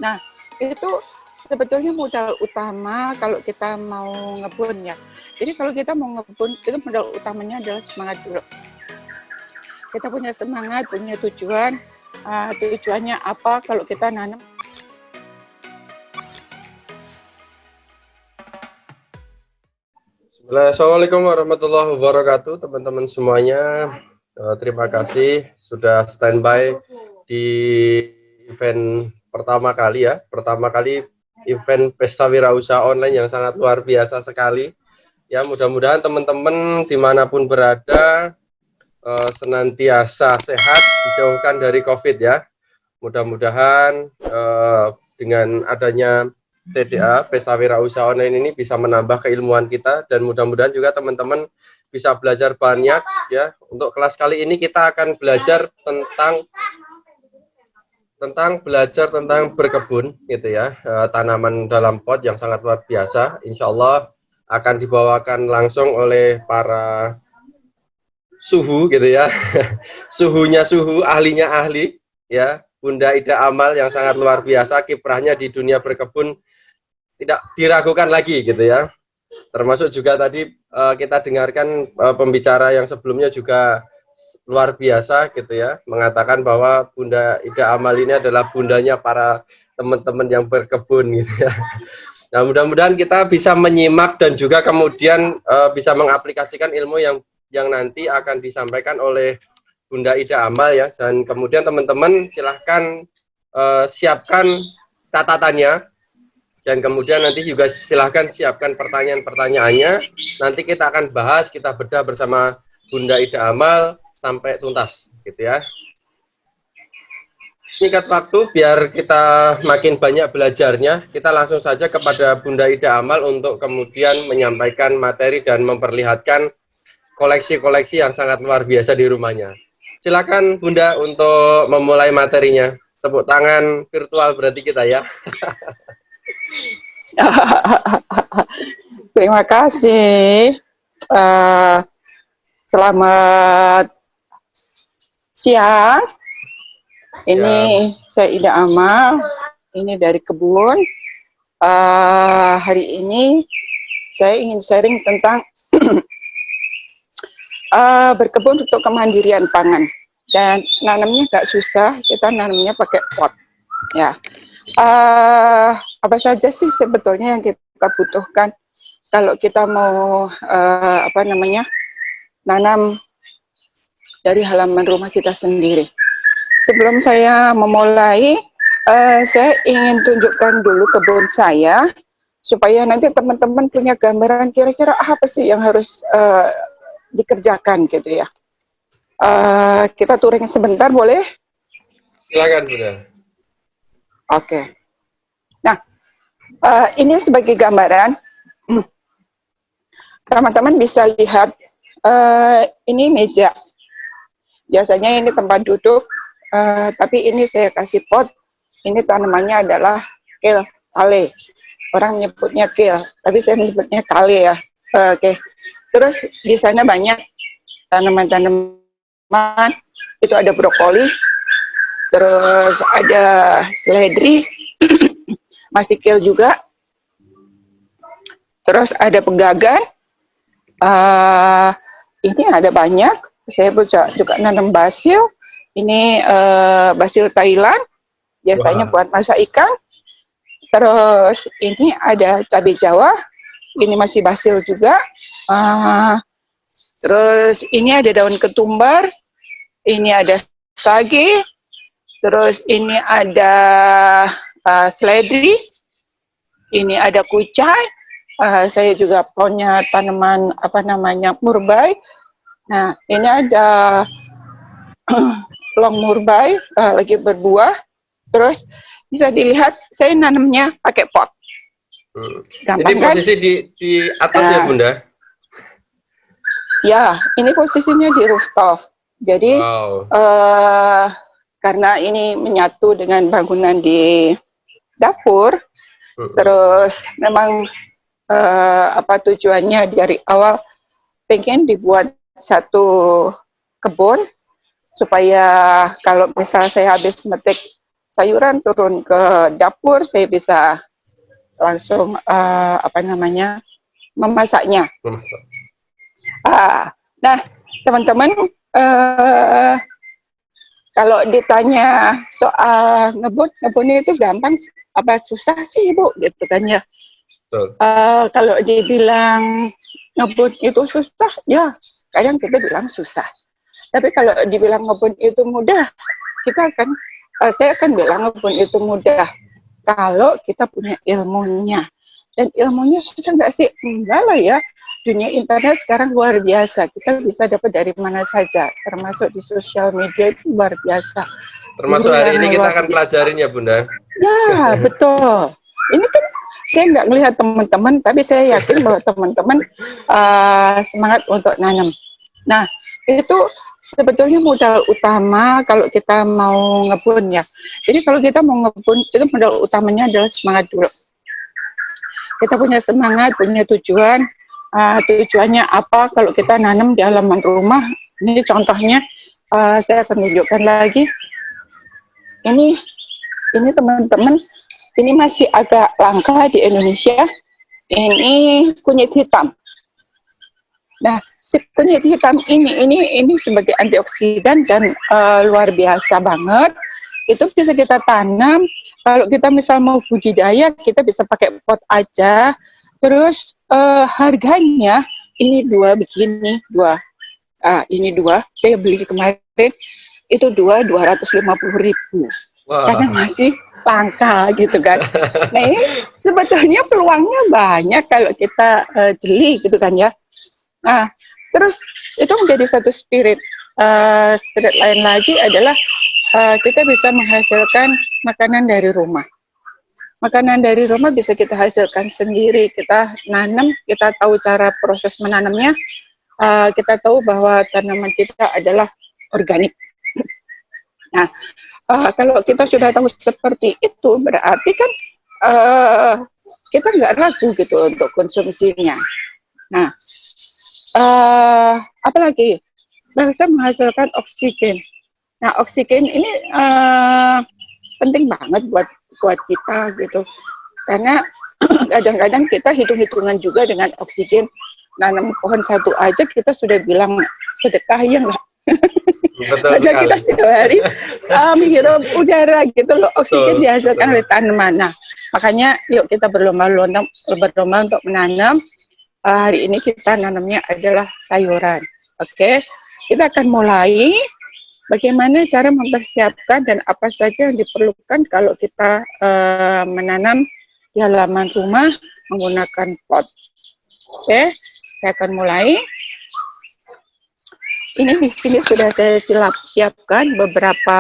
Nah, itu sebetulnya modal utama kalau kita mau ngebun ya. Jadi kalau kita mau ngebun, itu modal utamanya adalah semangat dulu. Kita punya semangat, punya tujuan. Tujuannya apa kalau kita nanam? Assalamualaikum warahmatullahi wabarakatuh, teman-teman semuanya. Terima kasih sudah standby di event pertama kali ya. Pertama kali event Pesta Wirausaha Online yang sangat luar biasa sekali. Ya, mudah-mudahan teman-teman dimanapun berada senantiasa sehat, dijauhkan dari COVID ya. Mudah-mudahan dengan adanya TDA, Pesta Wirausaha Online ini bisa menambah keilmuan kita, dan mudah-mudahan juga teman-teman bisa belajar banyak ya. Untuk kelas kali ini kita akan belajar tentang berkebun gitu ya, tanaman dalam pot yang sangat luar biasa. Insya Allah akan dibawakan langsung oleh para suhu gitu ya, ahlinya ahli ya, Bunda Ida Amal yang sangat luar biasa, kiprahnya di dunia berkebun tidak diragukan lagi gitu ya. Termasuk juga tadi kita dengarkan pembicara yang sebelumnya juga luar biasa gitu ya, mengatakan bahwa Bunda Ida Amal ini adalah bundanya para teman-teman yang berkebun gitu ya. Nah, mudah-mudahan kita bisa menyimak dan juga kemudian bisa mengaplikasikan ilmu yang nanti akan disampaikan oleh Bunda Ida Amal ya. Dan kemudian teman-teman silahkan siapkan catatannya, dan kemudian nanti juga silahkan siapkan pertanyaan-pertanyaannya. Nanti kita akan bahas, kita bedah bersama Bunda Ida Amal sampai tuntas gitu ya. Singkat waktu biar kita makin banyak belajarnya, kita langsung saja kepada Bunda Ida Amal untuk kemudian menyampaikan materi dan memperlihatkan koleksi-koleksi yang sangat luar biasa di rumahnya. Silakan Bunda untuk memulai materinya. Tepuk tangan virtual berarti kita ya. Terima kasih. Selamat siang. Ini saya Ida Amal. Ini dari kebun. Hari ini saya ingin sharing tentang berkebun untuk kemandirian pangan. Dan nanamnya nggak susah. Kita nanamnya pakai pot. Ya. Apa saja sih sebetulnya yang kita butuhkan kalau kita mau nanam dari halaman rumah kita sendiri. Sebelum saya memulai, saya ingin tunjukkan dulu kebun saya supaya nanti teman-teman punya gambaran kira-kira apa sih yang harus dikerjakan gitu ya. Kita touring sebentar boleh? Silakan Bunda. Oke. Nah, ini sebagai gambaran. Teman-teman bisa lihat ini meja. Biasanya ini tempat duduk, tapi ini saya kasih pot. Ini tanamannya adalah kale. Orang menyebutnya kale, tapi saya menyebutnya kale ya. Oke. Terus di sana banyak tanaman-tanaman. Itu ada brokoli, terus ada seledri, masih kale juga. Terus ada pegagan. Ini ada banyak. Saya juga nanam basil. Ini basil Thailand. Biasanya buat masak ikan. Terus ini ada cabai Jawa. Ini masih basil juga. Terus ini ada daun ketumbar. Ini ada sage. Terus ini ada seledri. Ini ada kucai. Saya juga punya tanaman murbai. Nah, ini ada long murbai lagi berbuah. Terus bisa dilihat saya nanamnya pakai pot. Gampang. Jadi posisi kan? di atas ya Bunda? Ya, ini posisinya di rooftop. Jadi karena ini menyatu dengan bangunan di dapur, terus memang tujuannya dari awal pengen dibuat satu kebun supaya kalau misal saya habis metik sayuran, turun ke dapur, saya bisa langsung memasaknya. Memasak. Nah, teman-teman, kalau ditanya soal ngebun itu gampang apa susah sih Ibu gitu kan ya. Kalau dibilang ngebun itu susah, ya kadang kita bilang susah. Tapi kalau dibilang ngebun itu mudah, saya akan bilang ngebun itu mudah kalau kita punya ilmunya. Dan ilmunya susah nggak sih? Enggak lah ya. Dunia internet sekarang luar biasa. Kita bisa dapat dari mana saja, termasuk di sosial media itu luar biasa. Termasuk hari ini kita akan pelajarin ya Bunda. Ya, betul. Ini kan saya nggak melihat teman-teman, tapi saya yakin bahwa teman-teman semangat untuk nanam. Nah, itu sebetulnya modal utama kalau kita mau ngebun ya. Jadi kalau kita mau ngebun, itu modal utamanya adalah semangat dulu. Kita punya semangat, punya tujuan. Tujuannya apa kalau kita nanam di halaman rumah? Ini contohnya, saya akan tunjukkan lagi. Ini teman-teman, ini masih agak langka di Indonesia. Ini kunyit hitam. Nah, si kunyit hitam ini sebagai antioksidan dan luar biasa banget. Itu bisa kita tanam. Kalau kita misal mau budidaya, kita bisa pakai pot aja. Terus harganya ini begini dua. Ini dua. Saya beli kemarin itu 250.000. Wow. Karena masih langka gitu kan. Nah ini sebetulnya peluangnya banyak kalau kita jeli gitu kan ya. Nah terus itu menjadi satu spirit. Spirit lain lagi adalah kita bisa menghasilkan makanan dari rumah. Makanan dari rumah bisa kita hasilkan sendiri. Kita nanam, kita tahu cara proses menanamnya. Kita tahu bahwa tanaman kita adalah organik. Nah, kalau kita sudah tahu seperti itu, berarti kan kita nggak ragu gitu untuk konsumsinya. Nah, apalagi bisa menghasilkan oksigen. Nah, oksigen ini penting banget buat kita gitu. Karena kadang-kadang kita hitung-hitungan juga dengan oksigen. Nanam pohon satu aja kita sudah bilang sedekah ya nggak? Masa kita setiap hari menghirup udara gitu loh, oksigen dihasilkan oleh tanaman. Nah, makanya yuk kita berlomba-lomba untuk menanam. Hari ini kita nanamnya adalah sayuran. Oke, kita akan mulai bagaimana cara mempersiapkan dan apa saja yang diperlukan kalau kita menanam di halaman rumah menggunakan pot. Oke, saya akan mulai. Ini di sini sudah saya siapkan beberapa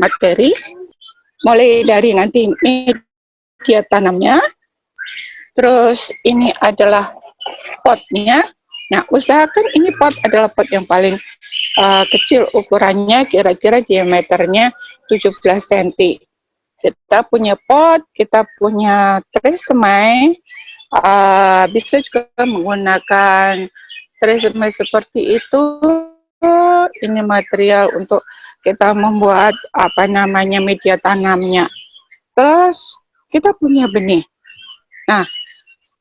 materi, mulai dari nanti media tanamnya, terus ini adalah potnya. Nah, usahakan ini pot adalah pot yang paling kecil ukurannya, kira-kira diameternya 17 cm. Kita punya pot, kita punya tresemme. Bisa juga menggunakan tresemme seperti itu. Ini material untuk kita membuat media tanamnya. Terus kita punya benih. Nah,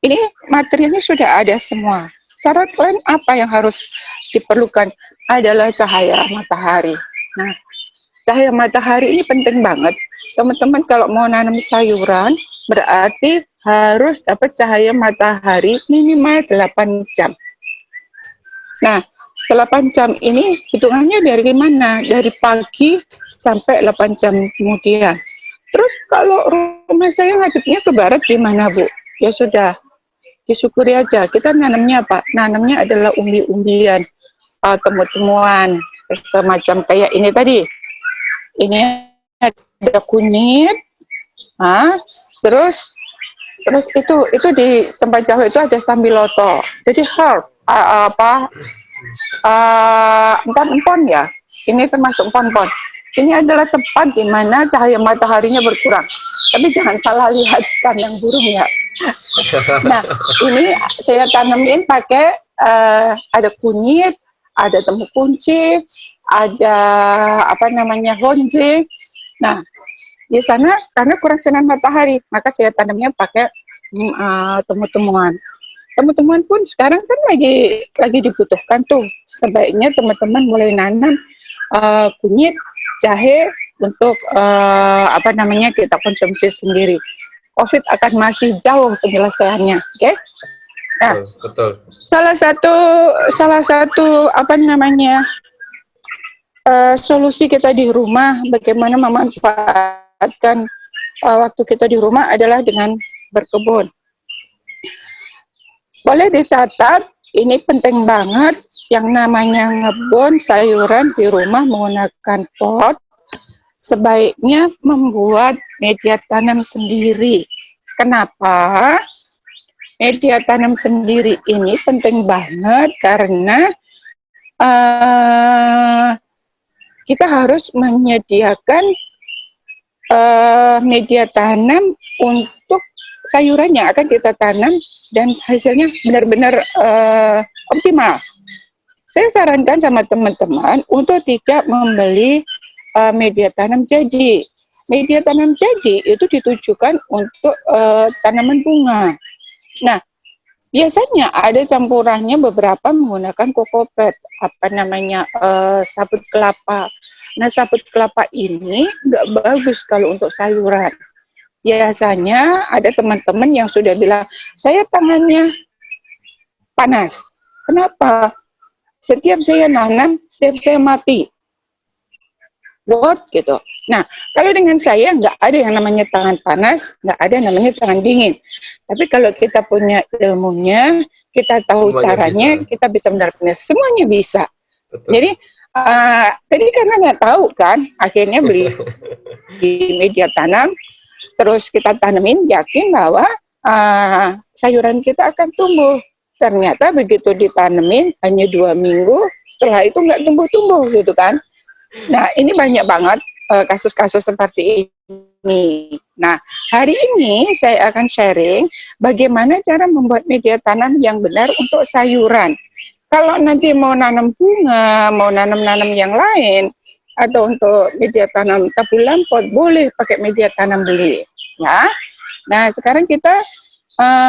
ini materialnya sudah ada semua. Syarat lain apa yang harus diperlukan adalah cahaya matahari. Nah, cahaya matahari ini penting banget. Teman-teman kalau mau nanam sayuran, berarti harus dapat cahaya matahari minimal 8 jam. Nah, 8 jam ini hitungannya dari mana? Dari pagi sampai 8 jam kemudian. Terus kalau rumah saya ngadepnya ke barat gimana, Bu? Ya sudah, disyukuri aja. Kita nanamnya apa? Nanamnya adalah umbi-umbian, temu-temuan, semacam kayak ini tadi. Ini ada kunyit, terus itu di tempat jauh itu ada sambiloto. Jadi herb empon-empon ya. Ini termasuk empon-empon. Ini adalah tempat di mana cahaya mataharinya berkurang. Tapi jangan salah lihat kandang burung ya. Nah, ini saya tanemin pakai ada kunyit, ada temu kunci, ada apa namanya honje. Nah, di sana karena kurang sinar matahari, maka saya tanamnya pakai tumbuh-tumbuhan. Tumbuh-tumbuhan pun sekarang kan lagi dibutuhkan tuh. Sebaiknya teman-teman mulai nanam kunyit, jahe untuk apa namanya kita konsumsi sendiri. COVID akan masih jauh penyelesaiannya, oke? Okay? Nah, betul. Salah satu apa namanya solusi kita di rumah, bagaimana memanfaatkan waktu kita di rumah adalah dengan berkebun. Boleh dicatat, ini penting banget yang namanya ngebon sayuran di rumah menggunakan pot. Sebaiknya membuat media tanam sendiri. Kenapa? Media tanam sendiri ini penting banget karena kita harus menyediakan media tanam untuk sayuran yang akan kita tanam dan hasilnya benar-benar optimal. Saya sarankan sama teman-teman untuk tidak membeli media tanam jadi. Media tanam jadi itu ditujukan untuk tanaman bunga. Nah, biasanya ada campurannya beberapa menggunakan kokopet, apa namanya sabut kelapa. Nah, sabut kelapa ini nggak bagus kalau untuk sayuran. Biasanya ada teman-teman yang sudah bilang, saya tangannya panas. Kenapa? Setiap saya nanam, setiap saya mati. What? Gitu. Nah, kalau dengan saya nggak ada yang namanya tangan panas, nggak ada yang namanya tangan dingin. Tapi kalau kita punya ilmunya, kita tahu semuanya caranya, bisa. Kita bisa benar-benar semuanya bisa. Betul. Jadi tadi karena nggak tahu kan, akhirnya beli di media tanam, terus kita tanemin, yakin bahwa sayuran kita akan tumbuh. Ternyata begitu ditanemin hanya 2 minggu, setelah itu nggak tumbuh-tumbuh gitu kan. Nah, ini banyak banget kasus-kasus seperti ini. Nah, hari ini saya akan sharing bagaimana cara membuat media tanam yang benar untuk sayuran. Kalau nanti mau nanam bunga, mau nanam-nanam yang lain, atau untuk media tanam tabu lampot, boleh pakai media tanam beli. Ya. Nah, sekarang kita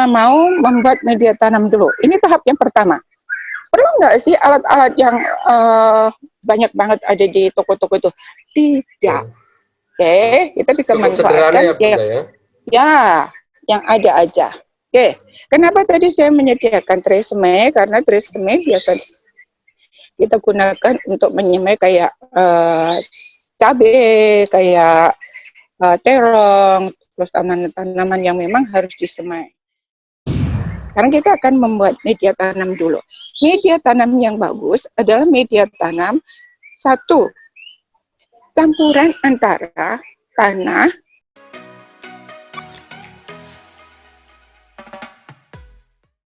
mau membuat media tanam dulu. Ini tahap yang pertama. Perlu nggak sih alat-alat yang banyak banget ada di toko-toko itu? Tidak. Oke, kita bisa manfaatkan ya, yang ada aja. Oke, kenapa tadi saya menyediakan tresemme? Karena tresemme biasa kita gunakan untuk menyemai kayak cabai, kayak terong, terus tanaman-tanaman yang memang harus disemai. Sekarang kita akan membuat media tanam dulu. Media tanam yang bagus adalah media tanam satu, campuran antara tanah